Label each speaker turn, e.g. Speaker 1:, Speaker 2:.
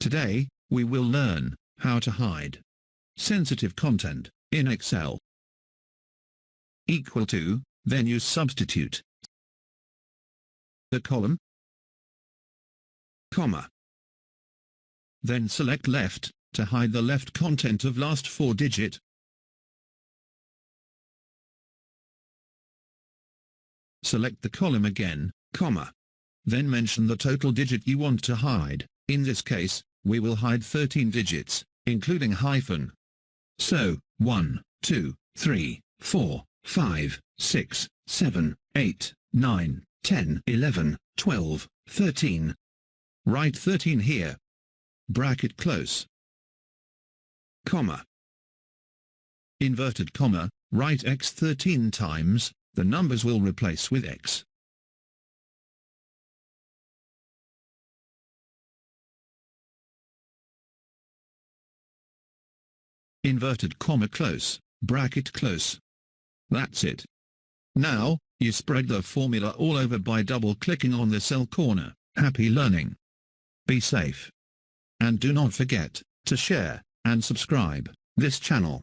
Speaker 1: Today, we will learn how to hide sensitive content in Excel. Equal to, then you substitute the column, comma. Then select left to hide the left content of last 4-digit. Select the column again, comma. Then mention the total digit you want to hide. In this case, we will hide 13 digits, including hyphen. So, 1, 2, 3, 4, 5, 6, 7, 8, 9, 10, 11, 12, 13. Write 13 here. Bracket close. Comma. Inverted comma, write x 13 times, the numbers will replace with x. Inverted comma close, bracket close. That's it. Now, you spread the formula all over by double-clicking on the cell corner. Happy learning. Be safe. And do not forget to share and subscribe this channel.